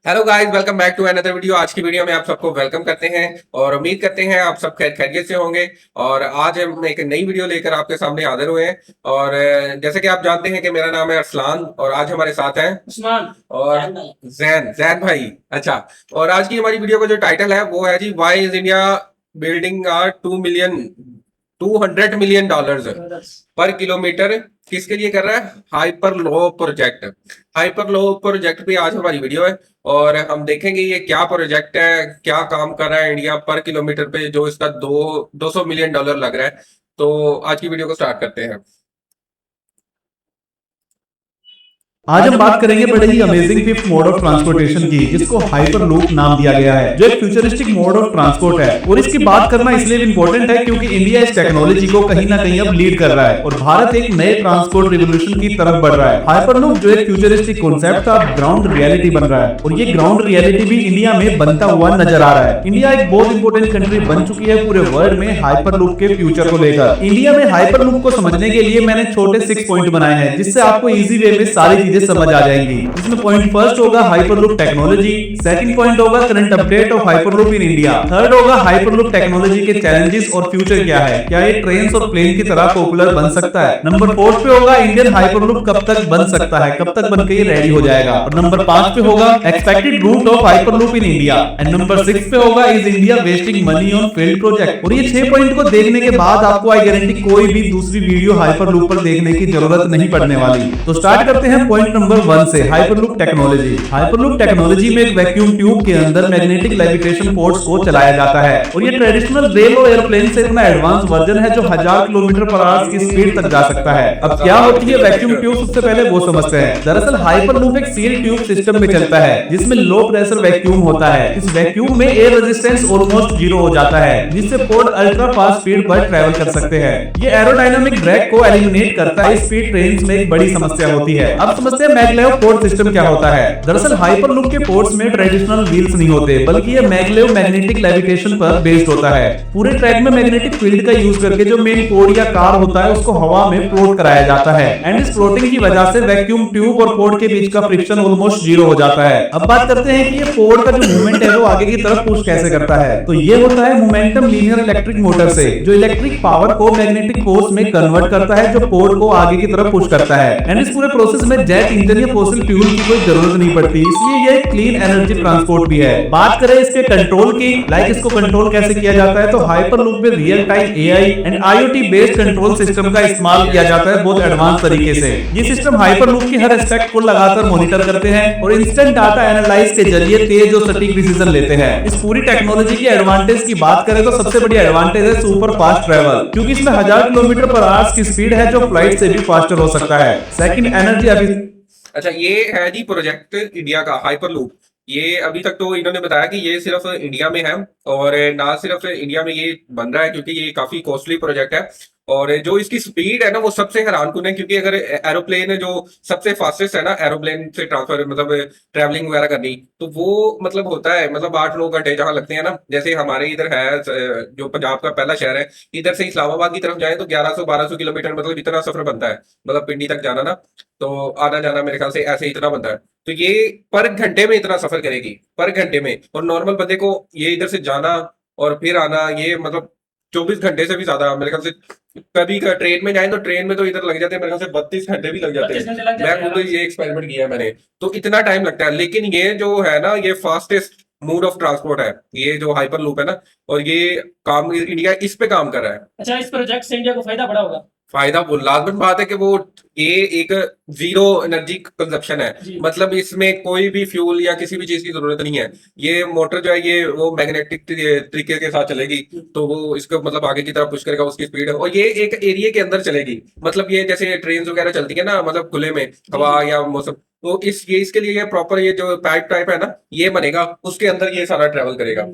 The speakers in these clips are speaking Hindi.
Hello guys, welcome back to another video. आज की वीडियो में आप सबको वेलकम करते हैं और उम्मीद करते हैं आप सब खैरियत से होंगे। और आज हम एक नई वीडियो लेकर आपके सामने हाजिर हुए हैं। और जैसे कि आप जानते हैं कि मेरा नाम है अरसलान और आज हमारे साथ हैं उस्मान और जैन जैन भाई। अच्छा, और आज की हमारी वीडियो का जो टाइटल है वो है जी, why is India building are 200 million dollars per kilometer. किसके लिए कर रहा है? Hyperloop project. Hyperloop project पे आज हमारी वीडियो है और हम देखेंगे ये क्या प्रोजेक्ट है, क्या काम कर रहा है इंडिया पर किलोमीटर पे, जो इसका 200 मिलियन डॉलर लग रहा है। तो आज की वीडियो को स्टार्ट करते हैं। आज हम बात करेंगे बड़े ही amazing fifth mode of transportation की, जिसको हाइपर लूप नाम दिया गया है, जो एक फ्यूचरिस्टिक मोड ऑफ ट्रांसपोर्ट है। और इसकी बात करना इसलिए इंपॉर्टेंट है क्योंकि इंडिया इस टेक्नोलॉजी को कहीं ना कहीं अब लीड कर रहा है और भारत एक नए ट्रांसपोर्ट रिवोल्यूशन की तरफ बढ़ रहा है। हाइपर लूप जो एक फ्यूचरिस्टिक कॉन्सेप्ट था, ग्राउंड रियलिटी बन रहा है और ये ग्राउंड रियलिटी भी इंडिया में बनता हुआ नजर आ रहा है। इंडिया एक बहुत इंपॉर्टेंट कंट्री बन चुकी है पूरे वर्ल्ड में हाइपर लूप के फ्यूचर को लेकर। इंडिया में हाइपर लूप को समझने के लिए मैंने छोटे 6 पॉइंट बनाए हैं, जिससे आपको इजी वे में सारी चीजें समझ आ जाएंगी। इसमें पॉइंट फर्स्ट होगा हाइपरलूप टेक्नोलॉजी, सेकंड पॉइंट होगा current update of hyperloop in India, third होगा हाइपरलूप टेक्नोलॉजी के चैलेंजेस और फ्यूचर क्या है, क्या ये ट्रेन और प्लेन की तरह पॉपुलर बन सकता है। नंबर 4 पे होगा इंडियन हाइपरलूप कब तक बन सकता है, कब तक बनकर ये रेडी हो जाएगा। और नंबर 5 पे होगा expected route of hyperloop in India and number 6 पे होगा is India wasting money on failed project. और ये 6 पॉइंट को देखने के बाद आपको आई गारंटी कोई भी दूसरी वीडियो हाइपरलूप पर देखने की जरूरत नहीं पड़ने वाली। तो स्टार्ट करते हैं पॉइंट नंबर 1 से, हाइपरलूप टेक्नोलॉजी। हाइपरलूप टेक्नोलॉजी में एक वैक्यूम ट्यूब के अंदर मैग्नेटिक लेविटेशन पोर्ट्स को चलाया जाता है और ये ट्रेडिशनल रेल और एयरप्लेन से इतना एडवांस वर्जन है जो 1000 किलोमीटर पर आवर की स्पीड तक जा सकता है। अब क्या होती है वैक्यूम ट्यूब, सबसे पहले वो समझते हैं। दरअसल हाइपरलूप एक सील ट्यूब सिस्टम में चलता है जिसमें लो प्रेशर वैक्यूम होता है। इस वैक्यूम में एयर रेजिस्टेंस ऑलमोस्ट जीरो हो जाता है, जिससे पोर्ट अल्ट्रा फास्ट स्पीड पर ट्रेवल कर सकते हैं। ये एरोडायनामिक ड्रैग को एलिमिनेट करता है। स्पीड ट्रेन में एक बड़ी समस्या होती है। अब समझते हैं मैगलेव पोर्ट सिस्टम क्या होता है। दरअसल हाइपरलूप के पोर्ट्स में ट्रेडिशनल व्हील्स नहीं होते, बल्कि ये मैगलेव मैग्नेटिक लेविटेशन पर बेस्ड होता है। पूरे ट्रैक में मैग्नेटिक फील्ड का यूज करके जो मेन पोर्ट या कार होता है उसको हवा में फ्लोट कराया जाता है एंड इस फ्लोटिंग की वजह से वैक्यूम ट्यूब और पोर्ट के बीच का फ्रिक्शन ऑलमोस्ट जीरो हो जाता है। अब बात करते हैं कि ये पोर्ट का जो मूवमेंट है वो आगे की तरफ पुश कैसे करता है। तो ये होता है मोमेंटम लीनियर इलेक्ट्रिक मोटर से, जो इलेक्ट्रिक पावर को मैग्नेटिक फोर्स में कन्वर्ट करता है, जो पोर्ट को आगे की तरफ पुश करता है। एंड इस पूरे प्रोसेस में जेट इंजन या फॉसिल फ्यूल की कोई जरूरत नहीं पड़ती, इसलिए ये क्लीन एनर्जी ट्रांसपोर्ट भी है। बात करें इसके कंट्रोल की, इसको कंट्रोल कैसे किया जाता है, तो हाइपरलूप में real time AI and IoT based control system का इस्तेमाल किया जाता है बहुत एडवांस तरीके से। ये सिस्टम हाइपरलूप की हर एस्पेक्ट को लगातार मॉनिटर करते हैं और इंस्टेंट डाटा एनालाइज के जरिए तेज और सटीक डिसीजन लेते हैं। इस पूरी टेक्नोलॉजी की एडवांटेज की बात करें तो सबसे बड़ी एडवांटेज है सुपर फास्ट ट्रेवल, क्योंकि इसमें 1000 किलोमीटर पर आवर की स्पीड है जो फ्लाइट से भी फास्टर हो सकता है। Second, energy. अच्छा, ये है जी प्रोजेक्ट इंडिया का हाइपरलूप। ये अभी तक तो इन्होंने बताया कि ये सिर्फ इंडिया में है और ना सिर्फ इंडिया में ये बन रहा है, क्योंकि ये काफी कॉस्टली प्रोजेक्ट है। और जो इसकी स्पीड है ना वो सबसे हैरानकुन है, क्योंकि अगर एरोप्लेन जो सबसे फास्टेस्ट है ना, एरोप्लेन से ट्रांसफर मतलब ट्रैवलिंग वगैरह करनी, तो वो मतलब होता है मतलब 8-9 घंटे जहां लगते हैं ना। जैसे हमारे इधर है जो पंजाब का पहला शहर है, इधर से इस्लामाबाद की तरफ जाए तो 1100-1200 किलोमीटर मतलब इतना सफर बनता है, मतलब पिंडी तक जाना ना। तो आना जाना मेरे ख्याल से ऐसे इतना बनता है। तो ये पर घंटे में इतना सफर करेगी, पर घंटे में। और नॉर्मल बंदे को ये इधर से जाना और फिर आना, ये मतलब 24 घंटे से भी ज्यादा मेरे ख्याल से। कभी का ट्रेन में जाए तो ट्रेन में तो इधर लग जाते हैं मेरे ख्याल से 32 घंटे भी लग जाते हैं। मैं खुद ये एक्सपेरिमेंट किया है मैंने, तो इतना टाइम लगता है। लेकिन ये जो है ना, ये फास्टेस्ट मोड ऑफ ट्रांसपोर्ट है, ये जो हाइपर लूप है ना। और ये काम इंडिया इस पे काम कर रहा है। अच्छा, इस प्रोजेक्ट से इंडिया को फायदा बड़ा होगा। फायदा वो लाजमन बात है कि वो ये एक जीरो एनर्जी कंजप्शन है, मतलब इसमें कोई भी फ्यूल या किसी भी चीज की जरूरत नहीं है। ये मोटर जो है ये वो मैग्नेटिक तरीके के साथ चलेगी, तो वो इसको मतलब आगे की तरफ पुश करेगा, उसकी स्पीड है। और ये एक एरिया के अंदर चलेगी, मतलब ये जैसे ट्रेन वगैरह चलती है ना, मतलब खुले में हवा या मौसम, तो इसके लिए ये प्रॉपर ये जो पाइप टाइप है ना ये बनेगा, उसके अंदर ये सारा ट्रेवल करेगा।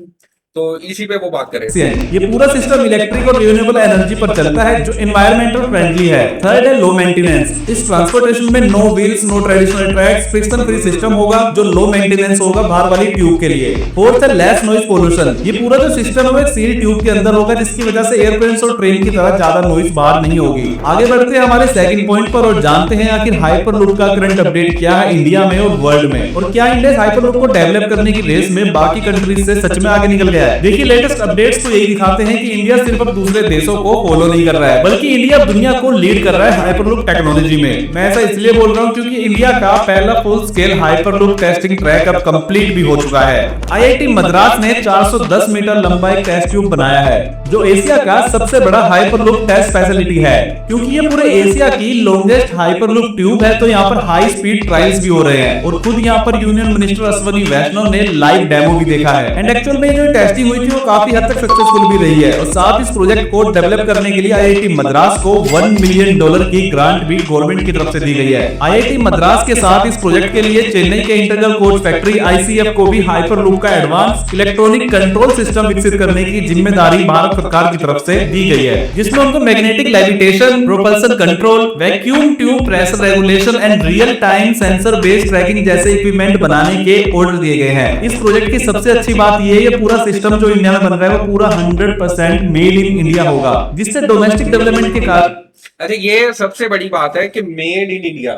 तो इसी पे वो बात करें। ये पूरा सिस्टम इलेक्ट्रिक और रिन्यूएबल एनर्जी पर चलता है जो एनवायरमेंटल फ्रेंडली है। थर्ड है लो मेंटेनेंस। इस ट्रांसपोर्टेशन में no wheels, no traditional tracks, friction free system होगा जो लो मेंटेनेंस होगा बाहर वाली ट्यूब के लिए। फोर्थ है लेस नॉइज पोल्यूशन। ये पूरा जो सिस्टम है वो एक सील ट्यूब के अंदर होगा जिसकी वजह से एयरप्लेन्स और ट्रेन की तरह ज्यादा नॉइज बाहर नहीं होगी। आगे बढ़ते हैं हमारे सेकंड पॉइंट पर और जानते हैं आखिर हाइपरलूप का करंट अपडेट क्या है इंडिया में और वर्ल्ड में, और क्या इंडिया हाइपरलूप को डेवलप करने की रेस में बाकी कंट्रीज से सच में आगे निकल गया है। देखिए लेटेस्ट अपडेट्स तो यही दिखाते हैं कि इंडिया सिर्फ अब दूसरे देशों को फॉलो नहीं कर रहा है बल्कि इंडिया दुनिया को लीड कर रहा है हाइपरलूप टेक्नोलॉजी में। मैं ऐसा इसलिए बोल रहा हूं क्योंकि इंडिया का पहला full scale hyperloop testing track अब कंप्लीट भी हो चुका है। आईआईटी मद्रास ने 410 मीटर लंबा एक टेस्ट ट्यूब बनाया है जो एशिया का सबसे बड़ा हाइपरलूप टेस्ट फैसिलिटी है। क्योंकि ये पूरे एशिया की लॉन्गेस्ट हाइपरलूप ट्यूब है तो यहाँ पर हाई स्पीड ट्रायल्स भी हो रहे हैं और खुद यहाँ पर यूनियन मिनिस्टर अश्विनी वैष्णव ने लाइव डेमो भी देखा है। एंड एक्चुअल में जो टेस्टिंग हुई थी वो काफी हद तक सक्सेसफुल भी रही है और साथ इस प्रोजेक्ट को डेवलप करने के लिए आईआईटी मद्रास को $1 मिलियन की ग्रांट भी गवर्नमेंट की तरफ से दी गई है। आईआईटी मद्रास के साथ इस प्रोजेक्ट के लिए चेन्नई के इंटीग्रल कोच फैक्ट्री आईसीएफ को भी हाइपरलूप का एडवांस इलेक्ट्रॉनिक कंट्रोल सिस्टम विकसित करने की जिम्मेदारी भारत सरकार की तरफ से दी गई है जिसमें उनको magnetic levitation, propulsion control, vacuum tube pressure regulation and real time sensor based tracking जैसे इक्विपमेंट बनाने के ऑर्डर दिए गए हैं। इस प्रोजेक्ट की सबसे अच्छी बात ये पूरा सिस्टम जो इंडिया में बन रहा है वो पूरा 100% मेड इन इंडिया होगा जिससे डोमेस्टिक डेवलपमेंट के कारण अच्छा ये सबसे बड़ी बात है कि मेड इन इंडिया,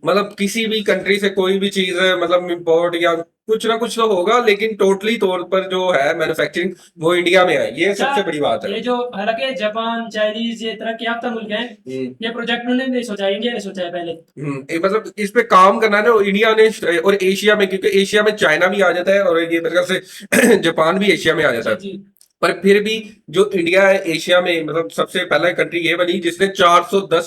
मतलब किसी भी कंट्री से कोई भी चीज मतलब इम्पोर्ट या कुछ ना कुछ तो होगा लेकिन टोटली तौर पर जो है मैन्युफैक्चरिंग वो इंडिया में है। ये सबसे बड़ी बात है। ये जो हालांकि जापान, चाइनीज ये तरक्की याफ्ता मुल्क हैं, ये प्रोजेक्ट उन्होंने नहीं सोचा, इंडिया ने सोचा है पहले। मतलब इस पे काम करना है ना इंडिया ने और एशिया में, क्योंकि एशिया में चाइना भी आ जाता है और ये मेरे ख्याल से जापान भी एशिया में आ जाता है। पर फिर भी जो इंडिया है एशिया में मतलब सबसे पहला कंट्री ये बनी जिसने 410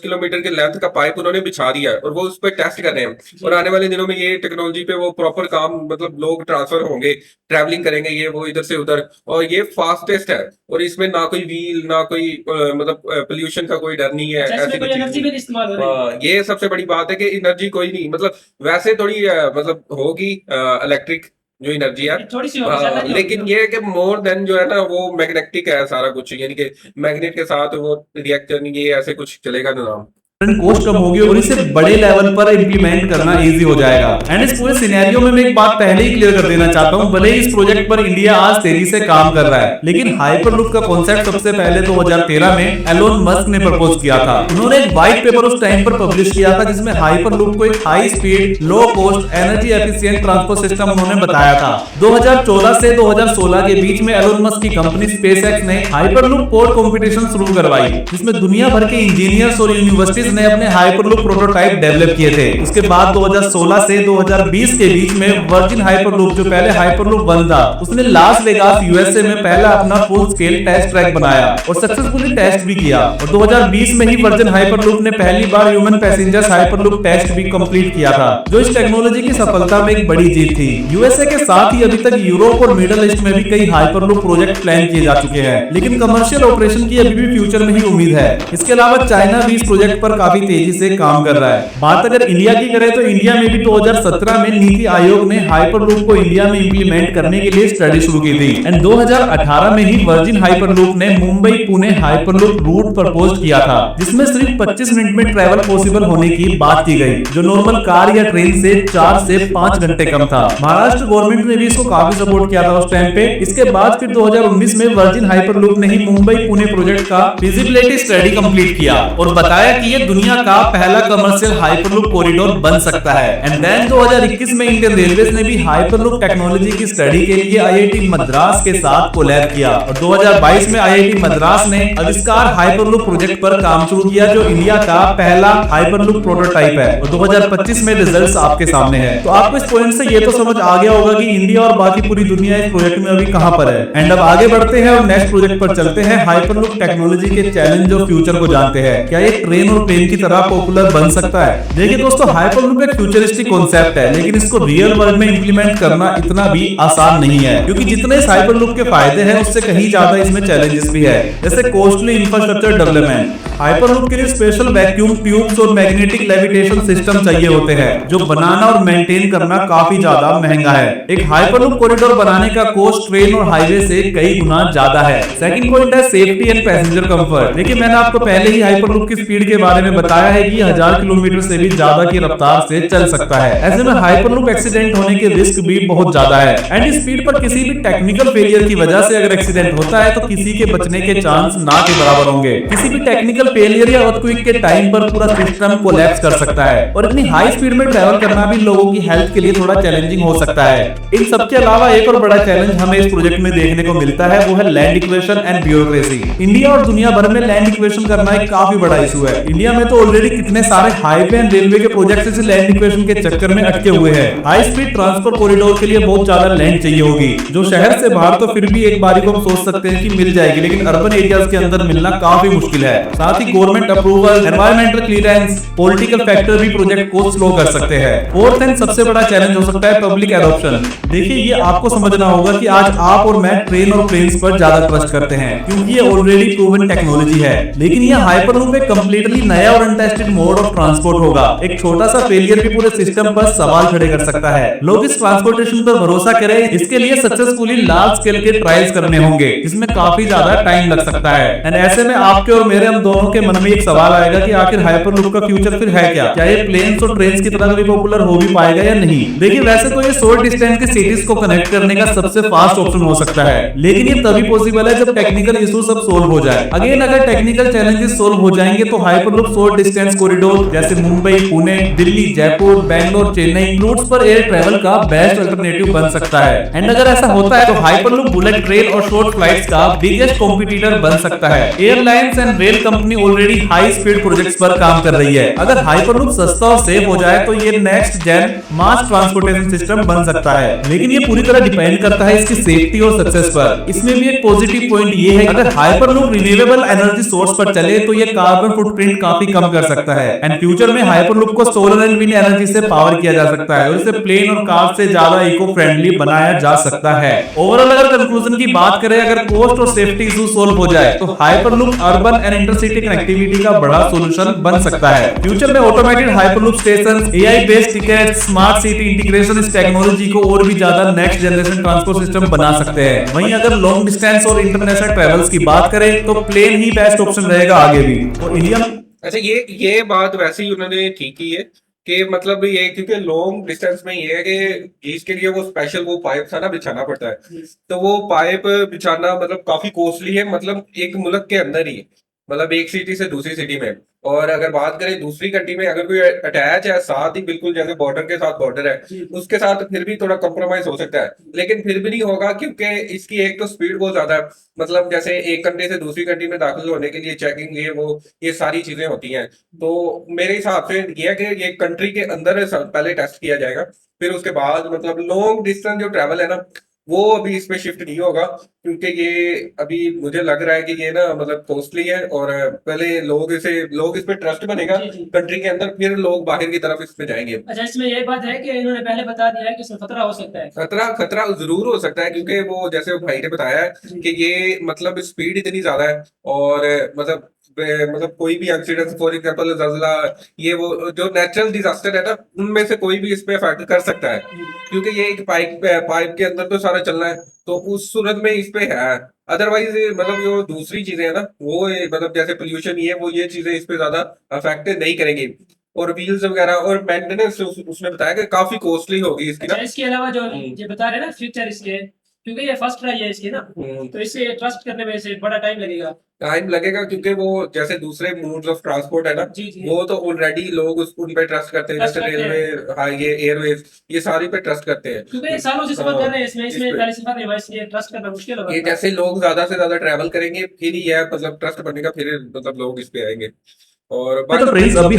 किलोमीटर के लेंथ का पाइप उन्होंने बिछा दिया है और वो उस पर टेस्ट कर रहे हैं और आने वाले दिनों में ये टेक्नोलॉजी पे वो प्रॉपर काम मतलब लोग ट्रांसफर होंगे, ट्रैवलिंग करेंगे ये वो इधर से उधर, और ये फास्टेस्ट है और इसमें ना कोई व्हील ना कोई मतलब पोल्यूशन का कोई डर नहीं है। ऐसी एनर्जी भी इस्तेमाल हो रही है। ये सबसे बड़ी बात है कि एनर्जी कोई नहीं, मतलब वैसे थोड़ी मतलब होगी इलेक्ट्रिक जो एनर्जी है थोड़ी सी लेकिन ये है कि मोर देन जो है ना वो मैग्नेटिक है सारा कुछ, यानी कि मैग्नेट के साथ वो रिएक्ट करनी ये ऐसे कुछ चलेगा ना, कोस्ट कम होगी और इसे बड़े लेवल पर इंप्लीमेंट करना इजी हो जाएगा। एंड इस पूरे सिनेरियो में मैं एक बात पहले ही क्लियर कर देना चाहता हूं, भले ही इस प्रोजेक्ट पर इंडिया आज तेजी से काम कर रहा है लेकिन हाइपरलूप का कॉन्सेप्ट सबसे पहले 2013 में एलोन मस्क ने प्रपोज किया था। उन्होंने एक व्हाइट पेपर उस टाइम पर पब्लिश किया था जिसमें हाइपरलूप को एक high speed, low cost, energy efficient transport system उन्होंने बताया था। 2014 से 2016 के बीच में एलोन मस्क की कंपनी स्पेसएक्स ने हाइपरलूप पोर्ट कंपटीशन शुरू करवाई जिसमें दुनिया भर के इंजीनियर्स और यूनिवर्सिटीज ने अपने हाइपरलूप प्रोटोटाइप डेवलप किए थे। उसके बाद 2016 से 2020 के बीच में वर्जिन हाइपरलूप जो पहले हाइपरलूप 1 था उसने लास वेगास यूएसए में पहला अपना फुल स्केल टेस्ट ट्रैक बनाया और सक्सेसफुली टेस्ट भी किया और 2020 में ही वर्जिन हाइपरलूप ने पहली बार ह्यूमन पैसेंजर्स हाइपरलूप टेस्ट भी कंप्लीट किया था जो इस टेक्नोलॉजी की सफलता में एक बड़ी जीत थी। यूएसए के साथ ही अभी तक यूरोप और मिडिल ईस्ट में भी कई हाइपरलूप प्रोजेक्ट प्लान किए जा चुके हैं लेकिन कमर्शियल ऑपरेशन की अभी भी फ्यूचर में ही उम्मीद है। इसके अलावा चाइना भी इस प्रोजेक्ट पर काफी तेजी से काम कर रहा है। बात अगर इंडिया की करें तो इंडिया में भी 2017 में नीति आयोग ने हाइपरलूप को इंडिया में इंप्लीमेंट करने के लिए स्टडी शुरू की थी एंड 2018 में ही वर्जिन हाइपरलूप ने Mumbai Pune hyperloop route propose किया था जिसमें सिर्फ 25 मिनट में ट्रैवल पॉसिबल होने की बात की गई जो नॉर्मल कार या ट्रेन से 4 से 5 घंटे कम था। महाराष्ट्र गवर्नमेंट ने भी इसको काफी सपोर्ट किया था उस टाइम पे। इसके बाद फिर 2019 में वर्जिन हाइपरलूप ने ही मुंबई पुणे प्रोजेक्ट का फिजिबिलिटी स्टडी कंप्लीट किया और बताया कि ये दुनिया का पहला कमर्शियल हाइपरलूप कॉरिडोर बन सकता है। एंड देन 2021 में इंडियन रेलवेज ने भी हाइपरलूप टेक्नोलॉजी की स्टडी के लिए आईआईटी मद्रास के साथ कोलैब किया और 2022 में आईआईटी मद्रास ने आविष्कार हाइपरलूप प्रोजेक्ट पर काम शुरू किया जो इंडिया का पहला हाइपरलूप प्रोटोटाइप है और 2025 में रिजल्ट्स आपके सामने है। तो आपको इस पॉइंट से ये तो समझ आ गया होगा कि इंडिया और बाकी पूरी दुनिया इस प्रोजेक्ट में अभी कहां पर है। एंड अब आगे बढ़ते हैं और नेक्स्ट प्रोजेक्ट पर चलते हैं। हाइपरलूप टेक्नोलॉजी के चैलेंज और फ्यूचर को जानते हैं। क्या ये ट्रेन और प्लेन की तरह पॉपुलर बन सकता है? देखिए दोस्तों, हाइपरलूप एक फ्यूचरिस्टिक कॉन्सेप्ट है लेकिन इसको रियल वर्ल्ड में इंप्लीमेंट करना इतना भी आसान नहीं है क्योंकि जितने इस हाइपरलूप के फायदे हैं उससे कहीं ज्यादा इसमें चैलेंजेस भी है, जैसे कॉस्टली इंफ्रास्ट्रक्चर डेवलपमेंट। हाइपरलूप के लिए स्पेशल वैक्यूम ट्यूब्स और मैग्नेटिक लेविटेशन सिस्टम चाहिए होते हैं, जो बनाना और मेंटेन करना काफी ज्यादा महंगा है। एक हाइपरलूप कॉरिडोर बनाने का कॉस्ट ट्रेन और हाईवे से कई गुना ज्यादा है। सेकंड पॉइंट है सेफ्टी एंड पैसेंजर कंफर्ट। देखिए, मैंने आपको पहले ही हाइपरलूप की स्पीड के बारे में बताया है कि 1000 किलोमीटर से भी ज्यादा की रफ्तार से चल सकता है। ऐसे में हाइपरलूप एक्सीडेंट होने के रिस्क भी बहुत ज्यादा है। एंड इस स्पीड पर किसी भी टेक्निकल फेलियर की वजह से अगर एक्सीडेंट होता है तो किसी के बचने के चांस ना के बराबर होंगे। किसी भी टेक्निकल फेलियर या अर्थक्वेक के टाइम पर पूरा सिस्टम कोलैप्स कर सकता है, और इतनी हाई स्पीड में ट्रैवल करना भी लोगों की हेल्थ के लिए थोड़ा चैलेंजिंग हो सकता है। इन सबके अलावा एक और बड़ा चैलेंज हमें इस प्रोजेक्ट में देखने को मिलता है, वो है land equation and bureaucracy. India और दुनिया भर में लैंड इक्वेशन करना एक काफी बड़ा इशू है। इंडिया में तो ऑलरेडी कितने सारे हाईवे एंड रेलवे के प्रोजेक्ट इस लैंड इक्वेशन के चक्कर में अटके हुए हैं। हाई स्पीड ट्रांसपोर्ट कॉरिडोर के लिए बहुत ज्यादा लैंड चाहिए होगी, जो शहर से बाहर तो फिर भी एक बारी को हम सोच सकते हैं कि मिल जाएगी, लेकिन अर्बन एरियाज के अंदर मिलना काफी मुश्किल है। साथ ही government approval, environmental clearance, political factor भी प्रोजेक्ट को स्लो कर सकते हैं। फोर्थ एंड सबसे बड़ा चैलेंज हो सकता है पब्लिक एडॉप्शन। देखिए, ये आपको समझना होगा कि आज आप और मैं ट्रेन और प्लेन्स पर ज्यादा ट्रस्ट करते हैं, क्योंकि ये ऑलरेडी प्रूवन टेक्नोलॉजी है। लेकिन ये हाइपरलूप एक कंप्लीटली नया और अनटेस्टेड मोड ऑफ ट्रांसपोर्ट होगा। एक छोटा सा फेलियर भी पूरे सिस्टम पर सवाल खड़े कर सकता है। लोग इस ट्रांसपोर्टेशन पर भरोसा करें, इसके लिए सक्सेसफुली लार्ज स्केल के ट्रायल्स करने होंगे, जिसमें काफी ज्यादा टाइम लग सकता है। एंड ऐसे में आपके और मेरे, हम दोनों के मन में एक सवाल आएगा कि आखिर हाइपरलूप का फ्यूचर फिर है क्या ये प्लेन्स और ट्रेन्स की तरह कभी पॉपुलर हो भी पाएगा या नहीं। देखिए, वैसे तो ये शॉर्ट डिस्टेंस के सिटीज को कनेक्ट करने का सबसे फास्ट ऑप्शन हो सकता है, लेकिन ये तभी पॉसिबल है जब टेक्निकल इशू सब सोल्व हो जाए। अगेन, अगर टेक्निकल चैलेंजेस सोल्व हो जाएंगे तो हाइपरलूप शॉर्ट डिस्टेंस कॉरिडोर जैसे मुंबई, पुणे, दिल्ली, जयपुर, बैंगलोर, चेन्नई रूट्स पर एयर ट्रैवल का बेस्ट अल्टरनेटिव बन सकता है। एंड अगर ऐसा होता है तो हाइपरलूप बुलेट ट्रेन और शॉर्ट फ्लाइट्स का बिगेस्ट कॉम्पिटिटर बन सकता है। Airlines and rail company already high speed projects पर काम कर रही है। अगर हाइपरलूप सस्ता और सेफ हो जाए तो ये नेक्स्ट जेन मास ट्रांसपोर्टेशन सिस्टम बन सकता है, लेकिन ये पूरी तरह डिपेंड करता है इसकी सेफ्टी और सक्सेस पर। इसमें भी एक पॉजिटिव पॉइंट ये है, अगर हाइपरलूप रिन्यूएबल एनर्जी सोर्स पर चले तो ये कार्बन फुटप्रिंट काफी कम कर सकता है। एंड फ्यूचर में हाइपरलूप को सोलर एंड विंड एनर्जी से पावर किया जा सकता है, और इसे प्लेन और कार से ज्यादा इको फ्रेंडली बनाया जा सकता है। ओवरऑल अगर कंक्लूजन की बात करें, अगर कॉस्ट और सेफ्टी इशू सोल्व हो जाए तो hyperloop urban and intercity connectivity का बड़ा सोल्यूशन बन सकता है। फ्यूचर में automated hyperloop station, AI based ticket, smart city integration इस टेक्नोलॉजी को और भी ज्यादा नेक्स्ट जनरेशन ट्रांसपोर्ट सिस्टम बना सकते हैं। वहीं अगर लॉन्ग डिस्टेंस और इंटरनेशनल ट्रेवल्स की बात करें तो प्लेन ही बेस्ट ऑप्शन रहेगा आगे भी। और इंडिया अच्छा, ये बात वैसे ही उन्होंने ठीक की है कि मतलब ये, क्योंकि लॉन्ग डिस्टेंस में ये है कि इसके लिए वो स्पेशल वो पाइप सा ना बिछाना पड़ता है, तो वो पाइप बिछाना मतलब काफी कॉस्टली है, मतलब एक मुल्क के अंदर ही, मतलब एक सिटी से दूसरी सिटी में। और अगर बात करें दूसरी कंट्री में, अगर कोई अटैच है साथ ही, बिल्कुल जैसे बॉर्डर के साथ बॉर्डर है, उसके साथ फिर भी थोड़ा कॉम्प्रोमाइज हो सकता है, लेकिन फिर भी नहीं होगा, क्योंकि इसकी एक तो स्पीड बहुत ज्यादा है। मतलब जैसे एक कंट्री से दूसरी कंट्री में दाखिल होने के लिए चेकिंग, ये सारी चीजें होती हैं। तो मेरे हिसाब से ये है कि ये कंट्री के अंदर पहले टेस्ट किया जाएगा, फिर उसके बाद मतलब लॉन्ग डिस्टेंस जो ट्रैवल है ना, वो अभी इसमें शिफ्ट नहीं होगा, क्योंकि ये अभी मुझे लग रहा है कि ये ना मतलब कॉस्टली है, और पहले लोग इस पे ट्रस्ट बनेगा कंट्री के अंदर, फिर लोग बाहर की तरफ इस पे जाएंगे। अच्छा, इसमें ये बात है कि इन्होंने पहले बता दिया है कि इसमें खतरा हो सकता है। खतरा जरूर हो सकता है, क्योंकि वो जैसे वो भाई ने बताया है कि ये मतलब स्पीड इतनी ज्यादा है, और मतलब कोई भी एक्सीडेंट, फॉर एग्जांपल जल्जला, ये वो जो नेचुरल डिजास्टर है ना, उनमें से कोई भी इस पे अफेक्ट कर सकता है, क्योंकि ये एक पाइप के अंदर तो सारा चलना है, तो उस सूरत में इस पे है। अदरवाइज मतलब जो दूसरी चीजें है ना, वो मतलब जैसे पोल्यूशन, ये चीजें इस पे ज्यादा अफेक्ट नहीं करेंगी। और व्हील्स वगैरह और मेंटेनेंस उसने बताया कि काफी कॉस्टली होगी इसकी ना। अच्छा, इसके अलावा जो ये बता रहे हैं ना फ्यूचर इसके, क्योंकि ये फर्स्ट ट्राई है इसकी ना, तो इसे ट्रस्ट करने में से बड़ा टाइम लगेगा, क्योंकि वो जैसे दूसरे मोड्स ऑफ ट्रांसपोर्ट है ना, जी। वो तो ऑलरेडी लोग उन पे ट्रस्ट करते हैं, जैसे रेलवे, हाँ, ये एयरवेज, ये सारी पे ट्रस्ट करते हैं, क्योंकि ये सालों से सफर कर रहे हैं इसमें पहले सफर नहीं हुआ, इसलिए ट्रस्ट करना मुश्किल होगा। ये जैसे लोग ज्यादा से ज्यादा ट्रैवल करेंगे, फिर ही है मतलब ट्रस्ट बनेगा, फिर मतलब लोग इस पे आएंगे। और तो फ्रेंड्स, अभी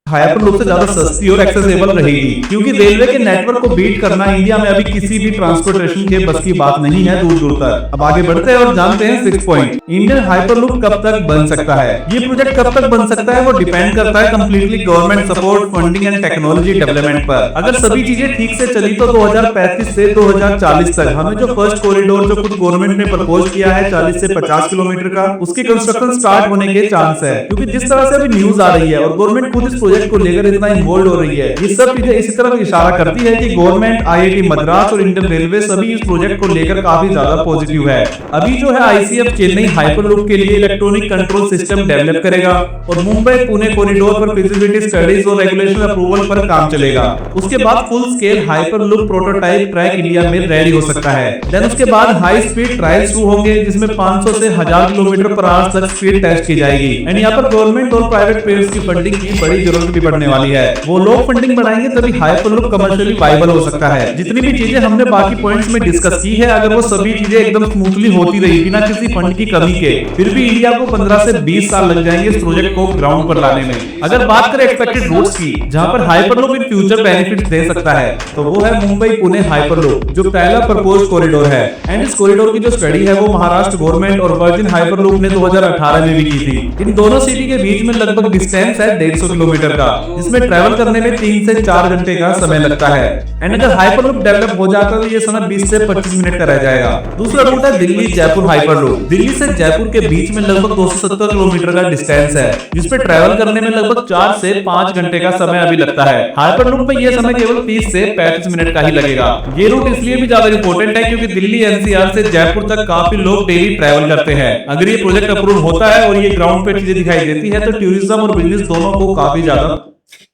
हाइपरलूप से ज्यादा सस्ती और एक्सेसिबल रहेगी, क्योंकि रेलवे के नेटवर्क को बीट करना इंडिया में अभी किसी भी ट्रांसपोर्टेशन के बस की बात नहीं है दूर दूर तक। अब आगे बढ़ते हैं और जानते हैं 6 पॉइंट, इंडियन हाइपरलूप कब तक बन सकता है। ये प्रोजेक्ट कब तक बन सकता है वो डिपेंड करता है completely government support, funding and technology development पर। अगर सभी चीजें ठीक से चली तो 2035 से 2040 तक हमें जो फर्स्ट कॉरिडोर जो खुद गवर्नमेंट ने प्रपोज किया है 40 से 50 किलोमीटर का, उसकी कंस्ट्रक्शन स्टार्ट होने के चांस है। क्योंकि जिस तरह से अभी न्यूज आ रही है और गवर्नमेंट खुद इस प्रोजेक्ट को लेकर इतना इन्वॉल्व हो रही है, ये सब चीजें इसी तरफ इशारा करती है कि गवर्नमेंट, IIT मद्रास और इंडियन रेलवे सभी इस प्रोजेक्ट को लेकर काफी ज्यादा पॉजिटिव है। अभी जो है ICF चेन्नई हाइपरलूप के लिए इलेक्ट्रॉनिक कंट्रोल सिस्टम डेवलप करेगा और मुंबई पुणे कॉरिडोर पर फिजिबिलिटी स्टडीज और रेगुलेशन अप्रूवल पर काम चलेगा। उसके बाद full scale hyperloop prototype track India में रेडी हो सकता है। देन उसके बाद हाई स्पीड ट्रायल शुरू होंगे जिसमें 500 से 1000 किलोमीटर पर आवर तक स्पीड टेस्ट की जाएगी। एंड यहाँ पर गवर्नमेंट और प्राइवेट प्लेयर्स की फंडिंग की बड़ी जरूरत भी पड़ने वाली है। वो लोग फंडिंग बढ़ाएंगे तभी हाइपरलूप कमर्शियली वायबल हो सकता है। जितनी भी चीजें हमने बाकी पॉइंट्स में डिस्कस की है, अगर वो सभी चीजें एकदम स्मूथली होती रही बिना किसी फंड की कमी के, फिर भी इंडिया को 15 से 20 साल लग जाएंगे इस प्रोजेक्ट को ग्राउंड पर लाने में। अगर बात करें एक्सपेक्टेड रूट्स की जहां पर हाइपरलूप इन फ्यूचर बेनिफिट्स दे सकता है, तो वो है मुंबई पुणे हाइपरलूप जो पहला प्रपोज कॉरिडोर है। एंड इस कॉरिडोर की जो स्टडी है वो महाराष्ट्र गवर्नमेंट और वर्जिन हाइपरलूप ने 2018 में भी की थी। इन दोनों सिटी के बीच में लगभग डिस्टेंस है 150 किलोमीटर का, जिसमें ट्रैवल करने में 3 से 4 घंटे का समय लगता है। एंड अगर हाइपरलूप डेवलप हो जाता है तो ये समय 20 से 25 मिनट का रह जाएगा। दूसरा रूट है दिल्ली जयपुर हाइपरलूप। दिल्ली से जयपुर के बीच में लगभग 270 किलोमीटर का डिस्टेंस है, जिसपे ट्रैवल करने में लगभग 4 से 5 घंटे का समय अभी लगता है। हाइपरलूप में यह समय केवल 30 से 35 मिनट का ही लगेगा। ये रूट इसलिए भी ज्यादा इंपॉर्टेंट है क्योंकि दिल्ली NCR से जयपुर तक काफी लोग डेली ट्रैवल करते हैं। अगर ये प्रोजेक्ट अप्रूव होता है और ये ग्राउंड पे चीजें दिखाई देती है तो टूरिज्म और बिजनेस दोनों को काफी ज्यादा।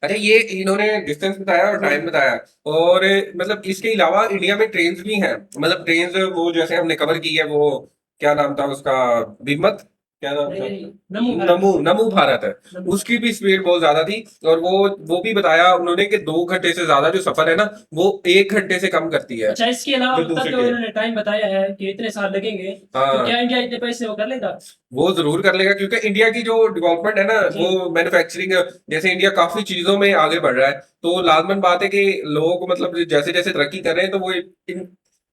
अरे ये इन्होंने डिस्टेंस बताया और टाइम बताया, और मतलब इसके अलावा इंडिया में ट्रेन्स भी हैं। मतलब ट्रेन्स वो जैसे हमने कवर की है, वो क्या नाम था उसका, विमत, क्या नाम था, नमो भारत है, उसकी भी स्पीड बहुत ज्यादा थी। और वो भी बताया उन्होंने कि 2 घंटे से ज्यादा जो सफर है ना वो 1 घंटे से कम करती है। अच्छा, इसके अलावा जो उन्होंने टाइम बताया है कि इतने साल लगेंगे, तो क्या इंडिया इतने पैसे वो कर लेगा? वो जरूर कर लेगा, क्योंकि इंडिया की जो डेवलपमेंट है ना वो मैन्युफैक्चरिंग, जैसे इंडिया काफी चीजों में आगे बढ़ रहा है, तो लाजमन बात है कि लोग मतलब जैसे जैसे तरक्की कर रहे हैं तो वो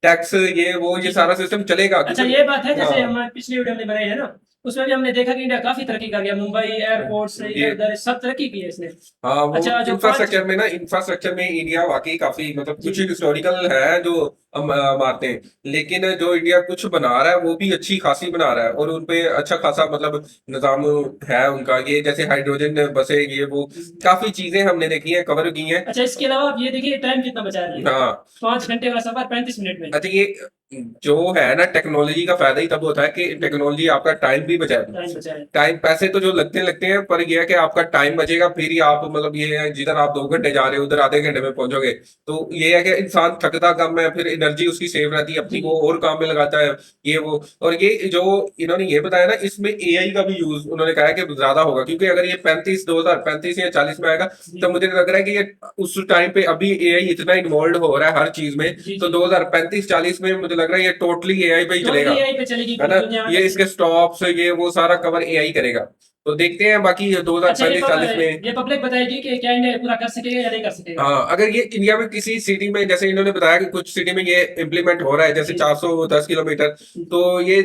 टैक्स ये सारा सिस्टम चलेगा। अच्छा, ये बात है जैसे हमारे पिछली वीडियो में बनाई है ना, उसमें भी हमने देखा कि इंडिया काफी तरक्की कर गया। मुंबई एयरपोर्ट से इधर सब तरक्की की है इसने। हाँ, अच्छा, इंफ्रास्ट्रक्चर में इंडिया वाकई काफी मतलब कुछ हिस्टोरिकल है जो मारते हैं, लेकिन जो इंडिया कुछ बना रहा है वो भी अच्छी खासी बना रहा है और उनपे अच्छा खासा मतलब निजाम है उनका। ये जैसे हाइड्रोजन बसे, ये वो काफी चीजें हमने देखी है, कवर की हैं। अच्छा, इसके अलावा आप ये देखिए टाइम कितना बचा रही है। हाँ, 5 घंटे वाला सफर 35 मिनट में। अच्छा, ये जो है ना टेक्नोलॉजी का फायदा ही तब होता है कि टेक्नोलॉजी आपका टाइम भी बचाए। टाइम पैसे तो जो लगते हैं, पर यह है कि आपका टाइम बचेगा, फिर ही आप मतलब ये है जिधर आप 2 घंटे जा रहे हो उधर आधे घंटे में पहुंचोगे। तो ये है कि इंसान थकता कम है, फिर एनर्जी उसकी सेव रहती है, अपनी वो और काम में लगाता है ये वो। और ये जो इन्होंने ये बताया ना, इसमें AI का भी यूज उन्होंने कहा है कि ज्यादा होगा, क्योंकि अगर ये 2035 या 40 में आएगा तो मुझे लग रहा है कि ये उस टाइम पे अभी AI इतना इन्वॉल्व हो रहा है हर चीज में, तो 2035-40 में मुझे लग रहा है ये टोटली AI पे ही चलेगा, है ना। ये इसके स्टॉप्स ये वो सारा कवर AI करेगा। तो देखते हैं बाकी 2040 में ये पब्लिक बताएगी कि क्या इंडिया पूरा कर सकेगा या नहीं कर सकेगा। हाँ, अगर ये इंडिया में किसी सिटी में, जैसे इन्होंने बताया कि कुछ सिटी में ये इम्प्लीमेंट हो रहा है, जैसे 410 किलोमीटर, तो ये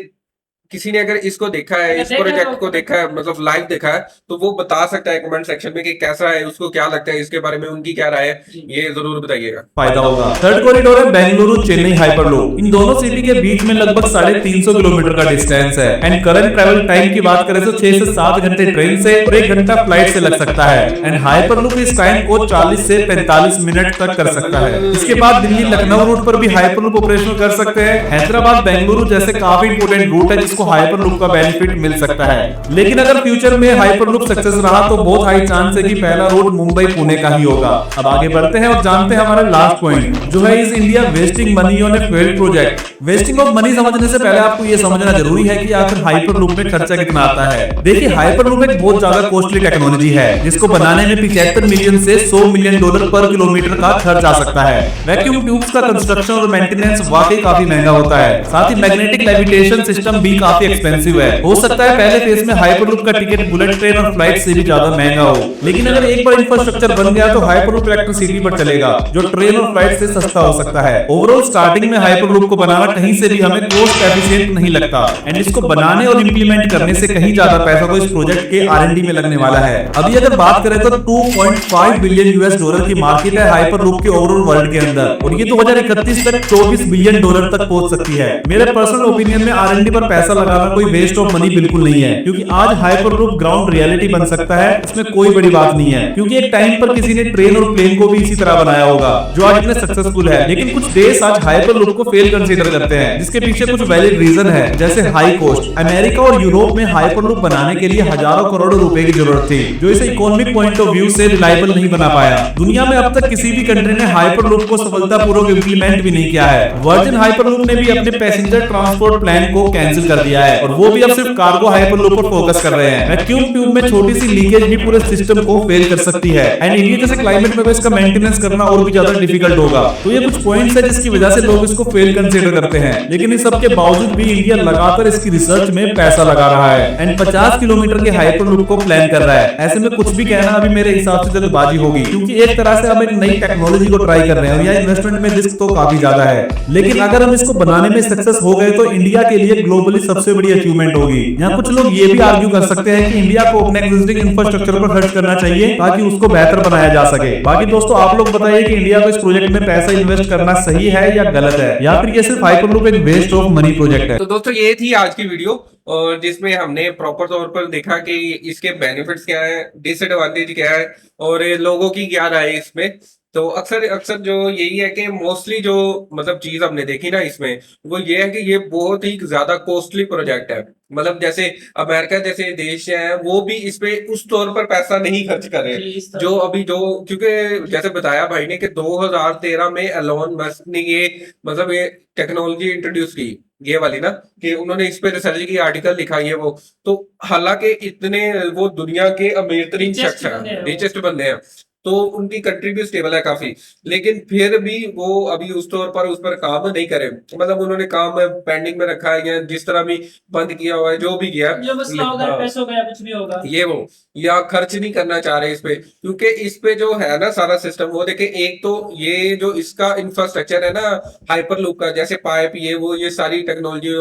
किसी ने अगर इसको देखा है, इस प्रोजेक्ट को देखा है, मतलब लाइव देखा है, तो वो बता सकता है कमेंट सेक्शन में कि कैसा है, उसको क्या लगता है, इसके बारे में उनकी क्या राय है, ये जरूर बताइएगा। फायदा होगा। थर्ड कॉरिडोर है बेंगलुरु चेन्नई हाइपरलूप। इन दोनों सिटी के बीच में लगभग 350 किलोमीटर का डिस्टेंस है। एंड करंट ट्रैवल टाइम की बात करें तो 6 से 7 घंटे ट्रेन से और 1 घंटा फ्लाइट से लग सकता है। एंड हाइपरलूप इस टाइम को 40 से 45 मिनट तक कर सकता है। इसके बाद दिल्ली लखनऊ रूट पर भी हाइपरलूप ऑपरेशन कर सकते हैं। हैदराबाद बेंगलुरु जैसे काफी इंपोर्टेंट रूट है जिसको हाइपरलूप का बेनिफिट मिल सकता है। लेकिन अगर फ्यूचर में हाइपरलूप सक्सेस रहा तो बहुत हाई चांस है कि पहला रूट मुंबई पुणे का ही होगा। अब आगे बढ़ते हैं और जानते हैं हमारा लास्ट पॉइंट जो है इस India wasting money on A failed project. Wasting of money समझने से पहले आपको ये समझना जरूरी है कि आखिर हाइपरलूप में खर्चा कितना आता है। देखिए, हाइपरलूप एक बहुत ज्यादा कॉस्टली टेक्नोलॉजी है जिसको बनाने में 75 मिलियन से $100 मिलियन पर किलोमीटर का खर्च आ सकता है। वैक्यूम ट्यूब्स का कंस्ट्रक्शन और मेंटेनेंस वाकई काफी महंगा होता है। साथ ही मैग्नेटिक लेविटेशन सिस्टम भी काफी एक्सपेंसिव है। हो सकता है पहले फेज में हाइपरलूप का टिकट बुलेट ट्रेन और फ्लाइट से भी ज्यादा महंगा हो, लेकिन अगर एक बार इंफ्रास्ट्रक्चर बन गया तो हाइपरलूप इलेक्ट्रिसिटी पर चलेगा, जो ट्रेन और फ्लाइट से सस्ता हो सकता है। ओवरऑल स्टार्टिंग में हाइपरलूप को बनाना कहीं से भी हमें कॉस्ट एफिशिएंट नहीं लगता, एंड इसको बनाने और इंप्लीमेंट करने से कहीं ज्यादा पैसा तो इस प्रोजेक्ट के R&D में लगने वाला है। अभी अगर बात करें तो 2.5 बिलियन US$ की मार्केट है हाइपरलूप के ओवरऑल वर्ल्ड के अंदर, और ये 2031 तक $24 बिलियन तक पहुंच सकती है। मेरे पर्सनल ओपिनियन में R&D पर पैसा लगाना कोई वेस्ट ऑफ मनी बिल्कुल नहीं है, क्योंकि आज हाइपरलूप ग्राउंड रियलिटी बन सकता है, इसमें कोई बड़ी बात नहीं है। क्योंकि एक टाइम पर किसी ने ट्रेन और प्लेन को भी इसी तरह बनाया होगा जो आज इतने सक्सेसफुल है, लेकिन कुछ देश आज हाइपरलूप को फेल कंसीडर करते हैं, जिसके पीछे कुछ वैलिड रीजन है, जैसे हाई कॉस्ट। अमेरिका और यूरोप में हाइपरलूप बनाने के लिए हजारों करोड़ रुपए की जरूरत थी, जो इसे इकोनॉमिक पॉइंट ऑफ व्यू से रिलायबल नहीं बना पाया। दुनिया में अब तक किसी भी कंट्री ने हाइपरलूप को सफलतापूर्वक इंप्लीमेंट भी नहीं किया है। वर्जिन हाइपरलूप ने भी अपने पैसेंजर ट्रांसपोर्ट प्लान को कैंसिल कर दिया है, और वो भी अब सिर्फ कार्गो हाइपरलूप पर फोकस कर रहे हैं। वैक्यूम ट्यूब में छोटी सी लीकेज भी पूरे सिस्टम को फेल कर सकती है, एंड इंडिया जैसे क्लाइमेट में इसका मेंटेनेंस करना और भी ज्यादा डिफिकल्ट होगा। तो ये कुछ पॉइंट्स है जिसकी वजह से लोग इसको फेल कंसीडर करते हैं, लेकिन इन सब के बावजूद भी इंडिया लगातार इसकी रिसर्च में पैसा लगा रहा है, एंड 50 किलोमीटर के हाइपरलूप को प्लान कर रहा है। ऐसे में कुछ भी कहना अभी मेरे हिसाब से जल्दबाजी होगी, क्योंकि एक तरह से हम एक नई टेक्नोलॉजी को ट्राई कर रहे हैं और यह इन्वेस्टमेंट में रिस्क तो काफी ज्यादा है, लेकिन अगर हम इसको बनाने में सक्सेस हो गए तो इंडिया के लिए ग्लोबली सबसे बड़ी अचीवमेंट होगी। यहाँ कुछ लोग ये भी आर्ग्यू कर सकते हैं कि इंडिया को अपने एग्जिस्टिंग इंफ्रास्ट्रक्चर पर खर्च करना चाहिए ताकि उसको बेहतर बनाया जा सके। बाकी दोस्तों आप लोग बताइए कि इंडिया को इस प्रोजेक्ट में पैसा इन्वेस्ट करना सही है या गलत है, या फिर ये सिर्फ हाइपरलूप एक वेस्ट ऑफ मनी प्रोजेक्ट है। तो दोस्तों ये थी आज की वीडियो, और जिसमें हमने प्रॉपर तौर पर देखा कि इसके बेनिफिट्स क्या है, डिसएडवांटेज क्या है, और लोगों की क्या राय है इसमें। तो अक्सर अक्सर जो यही है कि मोस्टली जो मतलब चीज हमने देखी ना इसमें, वो ये है कि ये बहुत ही ज्यादा कॉस्टली प्रोजेक्ट है। मतलब जैसे अमेरिका जैसे देश है वो भी इस पे उस तौर पर पैसा नहीं खर्च कर रहे जो अभी जो, क्योंकि जैसे बताया भाई ने कि 2013 में एलोन मस्क ने ये मतलब ये टेक्नोलॉजी इंट्रोड्यूस की, ये वाली ना, कि उन्होंने इस पे रिसर्च की, आर्टिकल लिखा ये वो। तो हालांकि इतने वो दुनिया के अमीर तरीन शख्स हैं, रिचेस्ट बंदे हैं, तो उनकी कंट्री भी स्टेबल है काफी, लेकिन फिर भी वो अभी उस तौर पर उस पर काम नहीं करे। मतलब उन्होंने काम पेंडिंग में रखा है, या जिस तरह भी बंद किया हुआ है, जो भी किया जो मसला होगा, पैसों का कुछ भी होगा, ये वो, या खर्च नहीं करना चाह रहे इस पे, क्योंकि इस पे जो है ना सारा सिस्टम, वो देखे एक तो ये जो इसका इंफ्रास्ट्रक्चर है ना हाइपरलूप का, जैसे पाइप ये वो ये सारी टेक्नोलॉजी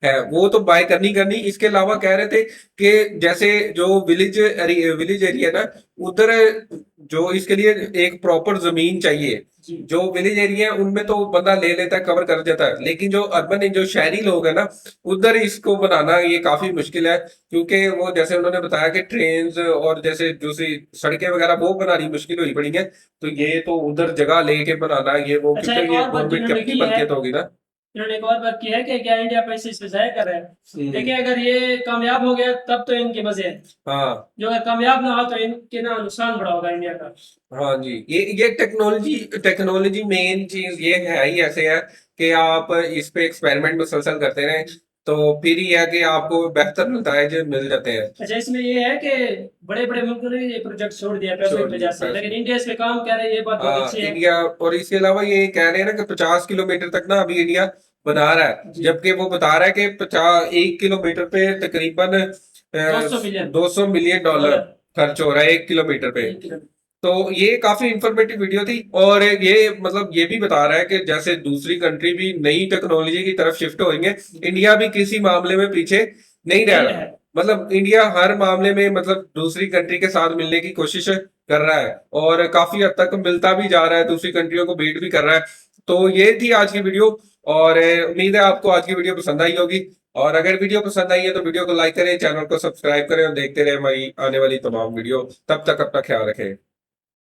है वो तो बाय करनी। इसके अलावा कह रहे थे कि जैसे जो विलेज एरिया ना, उधर जो इसके लिए एक प्रॉपर जमीन चाहिए। जो विलेज एरिया है उनमें तो बंदा ले लेता है, कवर कर देता है, लेकिन जो अर्बन जो शहरी लोग है ना, उधर इसको बनाना ये काफी मुश्किल है, क्योंकि वो जैसे उन्होंने बताया कि ट्रेन्स और जैसे दूसरी सड़कें वगैरह वो बनानी मुश्किल हुई पड़ी है। तो ये तो उधर जगह लेके बनाना ये वो, क्योंकि ये गवर्नमेंट की अपनी मलकियत होगी ना। इन्होंने एक और बात की है कि क्या इंडिया पैसे इस पे जाया कर रहा है। देखिए अगर ये कामयाब हो गया तब तो इनके मजे हैं, हाँ, जो अगर कामयाब ना हो तो इनके ना नुकसान बड़ा होगा इंडिया का। हाँ जी, ये टेक्नोलॉजी मेन चीज ये है ही ऐसे है कि आप इस पे एक्सपेरिमेंट मुसलसल करते रहें तो फिर ही है कि आपको बेहतर नतीजे मिल जाते हैं। अच्छा, इसमें ये है कि बड़े बड़े मुल्कों ने ये प्रोजेक्ट छोड़ दिया पैसों की वजह से, लेकिन इंडिया इस पे काम कर रहा है, ये बात बहुत अच्छी है। इंडिया, और इसके अलावा ये कह रहे हैं ना कि 50 किलोमीटर तक ना अभी इंडिया बना रहा है, जबकि वो बता रहा है कि 1 किलोमीटर पे तकरीबन $200 मिलियन खर्च हो रहा है 1 किलोमीटर पे। तो ये काफी इंफॉर्मेटिव वीडियो थी, और ये मतलब ये भी बता रहा है कि जैसे दूसरी कंट्री भी नई टेक्नोलॉजी की तरफ शिफ्ट हो रही है, इंडिया भी किसी मामले में पीछे नहीं रह रहा। मतलब इंडिया हर मामले में मतलब दूसरी कंट्री के साथ मिलने की कोशिश कर रहा है, और काफी हद तक मिलता भी जा रहा है, दूसरी कंट्रियों को बीट भी कर रहा है। तो ये थी आज की वीडियो, और उम्मीद है आपको आज की वीडियो पसंद आई होगी। और अगर वीडियो पसंद आई है तो वीडियो को लाइक करें, चैनल को सब्सक्राइब करें, और देखते रहे हमारी आने वाली तमाम वीडियो। तब तक अपना ख्याल रखें।